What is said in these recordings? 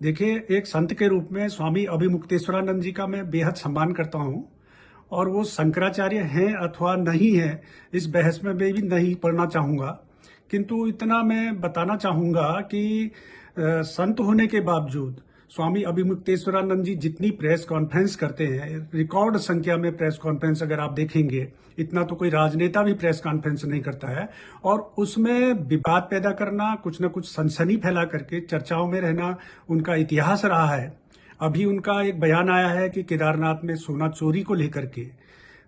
देखिए, एक संत के रूप में स्वामी अभिमुक्तेश्वरानंद जी का मैं बेहद सम्मान करता हूँ और वो शंकराचार्य हैं अथवा नहीं है, इस बहस में मैं भी नहीं पढ़ना चाहूँगा। किंतु इतना मैं बताना चाहूँगा कि संत होने के बावजूद स्वामी अभिमुक्तेश्वरानंद जी जितनी प्रेस कॉन्फ्रेंस करते हैं, रिकॉर्ड संख्या में प्रेस कॉन्फ्रेंस अगर आप देखेंगे, इतना तो कोई राजनेता भी प्रेस कॉन्फ्रेंस नहीं करता है। और उसमें विवाद पैदा करना, कुछ न कुछ सनसनी फैला करके चर्चाओं में रहना उनका इतिहास रहा है। अभी उनका एक बयान आया है कि केदारनाथ में सोना चोरी को लेकर के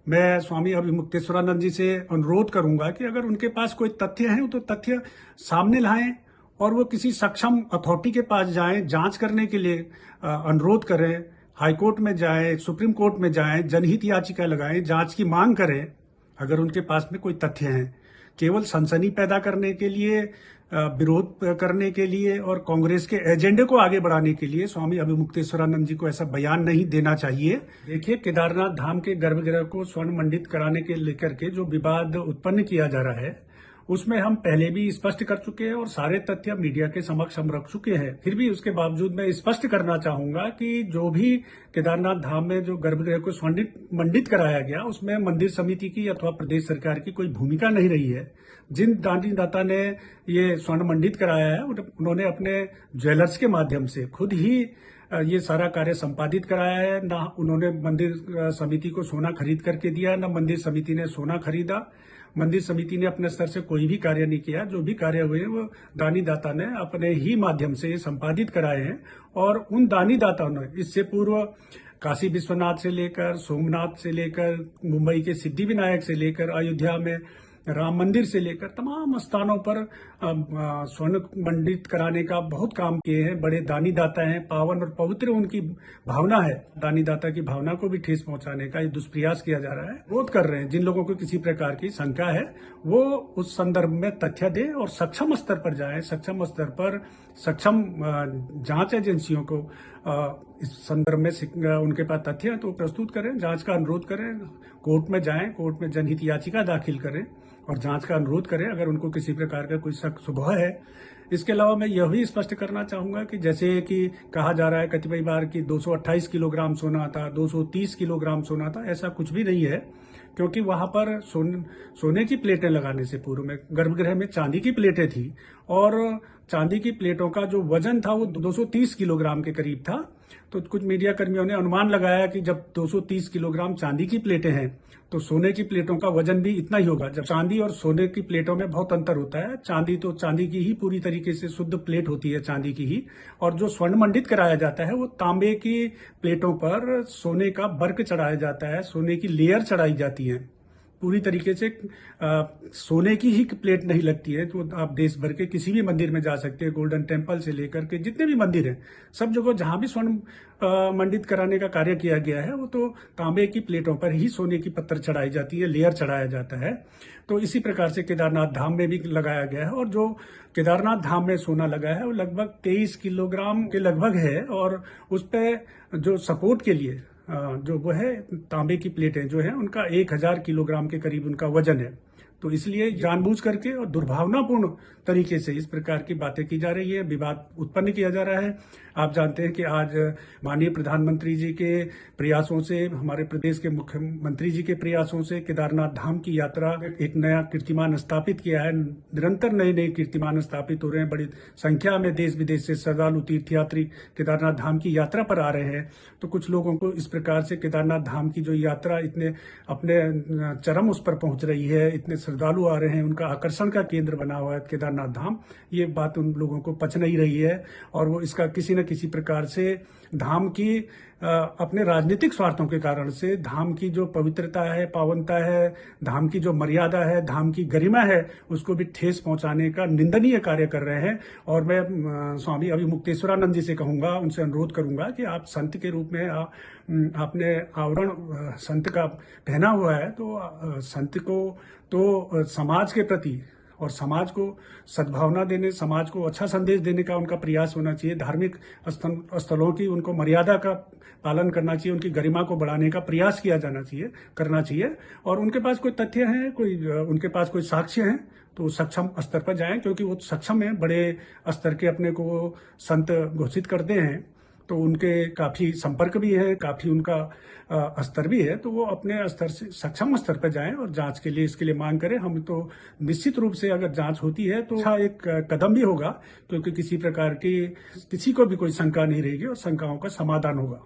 मैं स्वामी अभिमुक्तेश्वरानंद जी से अनुरोध करूंगा कि अगर उनके पास कोई तथ्य है तो तथ्य सामने लाएं और वो किसी सक्षम अथॉरिटी के पास जाएं, जांच करने के लिए अनुरोध करें, हाईकोर्ट में जाएं, सुप्रीम कोर्ट में जाएं, जनहित याचिका लगाएं, जांच की मांग करें अगर उनके पास में कोई तथ्य है। केवल सनसनी पैदा करने के लिए, विरोध करने के लिए और कांग्रेस के एजेंडे को आगे बढ़ाने के लिए स्वामी अभिमुक्तेश्वरानंद जी को ऐसा बयान नहीं देना चाहिए। देखिए, केदारनाथ धाम के गर्भगृह को स्वर्ण मंडित कराने के लेकर के जो विवाद उत्पन्न किया जा रहा है, उसमें हम पहले भी स्पष्ट कर चुके हैं और सारे तथ्य मीडिया के समक्ष हम रख चुके हैं। फिर भी उसके बावजूद मैं स्पष्ट करना चाहूंगा कि जो भी केदारनाथ धाम में जो गर्भगृह को स्वर्ण मंडित कराया गया, उसमें मंदिर समिति की अथवा प्रदेश सरकार की कोई भूमिका नहीं रही है। जिन दानी दाता ने ये स्वर्ण मंडित कराया है, उन्होंने अपने ज्वेलर्स के माध्यम से खुद ही ये सारा कार्य संपादित कराया है। ना उन्होंने मंदिर समिति को सोना खरीद करके दिया, ना मंदिर समिति ने सोना खरीदा। मंदिर समिति ने अपने स्तर से कोई भी कार्य नहीं किया। जो भी कार्य हुए वो दानी दाता ने अपने ही माध्यम से संपादित कराए हैं। और उन दानी दाताओं ने इससे पूर्व काशी विश्वनाथ से लेकर, सोमनाथ से लेकर, मुंबई के सिद्धि विनायक से लेकर, अयोध्या में राम मंदिर से लेकर तमाम स्थानों पर स्वर्ण मंडित कराने का बहुत काम किए हैं। बड़े दानी दाता हैं, पावन और पवित्र उनकी भावना है। दानी दाता की भावना को भी ठेस पहुंचाने का ये दुष्प्रयास किया जा रहा है। विरोध कर रहे हैं। जिन लोगों को किसी प्रकार की शंका है वो उस संदर्भ में तथ्य दें और सक्षम स्तर पर जाएं। सक्षम स्तर पर सक्षम जांच एजेंसियों को इस संदर्भ में उनके पास तथ्य है तो प्रस्तुत करें, जांच का अनुरोध करें, कोर्ट में जाएं, कोर्ट में जनहित याचिका दाखिल करें और जांच का अनुरोध करें अगर उनको किसी प्रकार का कोई शक शुबह है। इसके अलावा मैं यह भी स्पष्ट करना चाहूंगा कि जैसे कि कहा जा रहा है कतिपय बार कि 228 किलोग्राम सोना था, 230 किलोग्राम सोना था, ऐसा कुछ भी नहीं है। क्योंकि वहां पर सोने की प्लेटें लगाने से पूर्व में गर्भगृह में चांदी की प्लेटें थी और चांदी की प्लेटों का जो वजन था वो 230 किलोग्राम के करीब था। तो कुछ मीडिया कर्मियों ने अनुमान लगाया कि जब 230 किलोग्राम चांदी की प्लेटें हैं तो सोने की प्लेटों का वजन भी इतना ही होगा। जब चांदी और सोने की प्लेटों में बहुत अंतर होता है। चांदी तो चांदी की ही पूरी तरीके से शुद्ध प्लेट होती है, चांदी की ही। और जो स्वर्ण मंडित कराया जाता है वो तांबे की प्लेटों पर सोने का वर्क चढ़ाया जाता है, सोने की लेयर चढ़ाई जाती है। पूरी तरीके से सोने की ही प्लेट नहीं लगती है। तो आप देश भर के किसी भी मंदिर में जा सकते हैं, गोल्डन टेम्पल से लेकर के जितने भी मंदिर हैं, सब जगह जहां भी स्वर्ण मंडित कराने का कार्य किया गया है वो तो तांबे की प्लेटों पर ही सोने की पत्थर चढ़ाई जाती है, लेयर चढ़ाया जाता है। तो इसी प्रकार से केदारनाथ धाम में भी लगाया गया है। और जो केदारनाथ धाम में सोना लगा है वो लगभग 23 किलोग्राम के लगभग है। और उस पर जो सपोर्ट के लिए जो वो है तांबे की प्लेटें जो है उनका 1000 किलोग्राम के करीब उनका वजन है। तो इसलिए जानबूझ करके और दुर्भावनापूर्ण तरीके से इस प्रकार की बातें की जा रही है, विवाद उत्पन्न किया जा रहा है। आप जानते हैं कि आज माननीय प्रधानमंत्री जी के प्रयासों से, हमारे प्रदेश के मुख्यमंत्री जी के प्रयासों से केदारनाथ धाम की यात्रा एक नया कीर्तिमान स्थापित किया है। निरंतर नए नए कीर्तिमान स्थापित हो रहे हैं। बड़ी संख्या में देश विदेश से श्रद्धालु तीर्थयात्री केदारनाथ धाम की यात्रा पर आ रहे हैं। तो कुछ लोगों को इस प्रकार से केदारनाथ धाम की जो यात्रा इतने अपने चरम उस पर पहुंच रही है, इतने श्रद्धालु आ रहे हैं, उनका आकर्षण का केंद्र बना हुआ है केदारनाथ धाम, ये बात उन लोगों को पच नहीं रही है। और वो इसका किसी न किसी प्रकार से धाम की अपने राजनीतिक स्वार्थों के कारण से धाम की जो पवित्रता है, पावनता है, धाम की जो मर्यादा है, धाम की गरिमा है, उसको भी ठेस पहुंचाने का निंदनीय कार्य कर रहे हैं। और मैं स्वामी अभिमुक्तेश्वरानंद जी से कहूंगा, उनसे अनुरोध करूंगा कि आप संत के रूप में आपने आवरण संत का पहना हुआ है, तो संत को तो समाज के प्रति और समाज को सद्भावना देने, समाज को अच्छा संदेश देने का उनका प्रयास होना चाहिए। धार्मिक स्थलों की उनको मर्यादा का पालन करना चाहिए, उनकी गरिमा को बढ़ाने का प्रयास करना चाहिए। और उनके पास कोई तथ्य हैं, उनके पास कोई साक्ष्य हैं तो सक्षम स्तर पर जाएं, क्योंकि वो सक्षम है, बड़े स्तर के अपने को संत घोषित करते हैं, तो उनके काफी संपर्क भी है, काफी उनका स्तर भी है, तो वो अपने स्तर से सक्षम स्तर पर जाएं और जांच के लिए इसके लिए मांग करें। हम तो निश्चित रूप से अगर जांच होती है तो अच्छा एक कदम भी होगा, क्योंकि किसी प्रकार की किसी को भी कोई शंका नहीं रहेगी और शंकाओं का समाधान होगा।